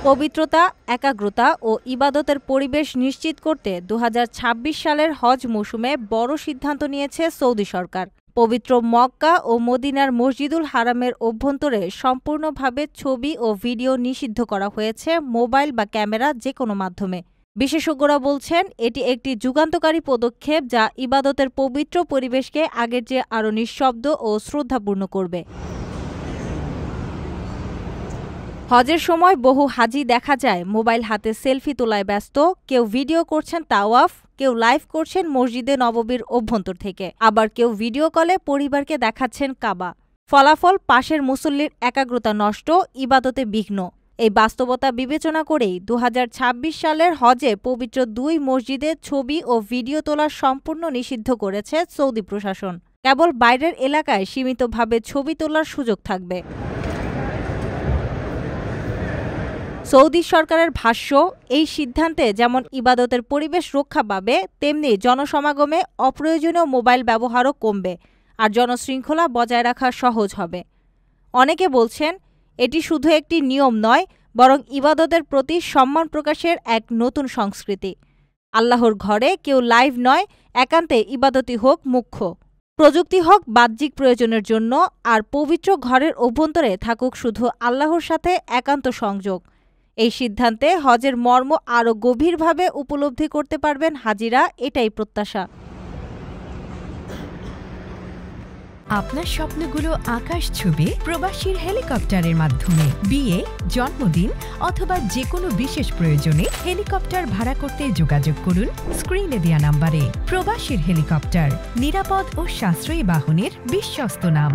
পবিত্রতা, একাগ্রতা ও ইবাদতের পরিবেশ নিশ্চিত করতে ২০২৬ সালের হজ মৌসুমে বড় সিদ্ধান্ত নিয়েছে সৌদি সরকার। পবিত্র মক্কা ও মদিনার মসজিদুল হারামের অভ্যন্তরে সম্পূর্ণভাবে ছবি ও ভিডিও নিষিদ্ধ করা হয়েছে মোবাইল বা ক্যামেরা যেকোনো মাধ্যমে। বিশেষজ্ঞরা বলছেন, এটি একটি যুগান্তকারী পদক্ষেপ যা ইবাদতের পবিত্র পরিবেশকে আগের চেয়ে আরও নিঃশব্দ ও শ্রদ্ধাপূর্ণ করবে। হজের সময় বহু হাজি দেখা যায় মোবাইল হাতে সেলফি তোলায় ব্যস্ত, কেউ ভিডিও করছেন তাওয়াফ, কেউ লাইভ করছেন মসজিদে নববীর অভ্যন্তর থেকে, আবার কেউ ভিডিও কলে পরিবারকে দেখাচ্ছেন কাবা। ফলাফল, পাশের মুসল্লির একাগ্রতা নষ্ট, ইবাদতে বিঘ্ন। এই বাস্তবতা বিবেচনা করেই ২০২৬ সালের হজে পবিত্র ২ মসজিদে ছবি ও ভিডিও তোলা সম্পূর্ণ নিষিদ্ধ করেছে সৌদি প্রশাসন। কেবল বাইরের এলাকায় সীমিতভাবে ছবি তোলার সুযোগ থাকবে। সৌদি সরকারের ভাষ্য, এই সিদ্ধান্তে যেমন ইবাদতের পরিবেশ রক্ষা পাবে, তেমনি জনসমাগমে অপ্রয়োজনীয় মোবাইল ব্যবহারও কমবে আর জনশৃঙ্খলা বজায় রাখা সহজ হবে। অনেকে বলছেন, এটি শুধু একটি নিয়ম নয়, বরং ইবাদতের প্রতি সম্মান প্রকাশের এক নতুন সংস্কৃতি। আল্লাহর ঘরে কেউ লাইভ নয়, একান্তে ইবাদতই হোক মুখ্য। প্রযুক্তি হোক বাহ্যিক প্রয়োজনের জন্য, আর পবিত্র ঘরের অভ্যন্তরে থাকুক শুধু আল্লাহর সাথে একান্ত সংযোগ। এই সিদ্ধান্তে হজের মর্ম আরও গভীরভাবে উপলব্ধি করতে পারবেন হাজিরা, এটাই প্রত্যাশা। আপনার স্বপ্নগুলো আকাশ ছুবে প্রবাসীর হেলিকপ্টারের মাধ্যমে। বিয়ে, জন্মদিন অথবা যে কোনো বিশেষ প্রয়োজনে হেলিকপ্টার ভাড়া করতে যোগাযোগ করুন স্ক্রিনে দেয়া নাম্বারে। প্রবাসীর হেলিকপ্টার, নিরাপদ ও সাশ্রয়ী বাহনের বিশ্বস্ত নাম।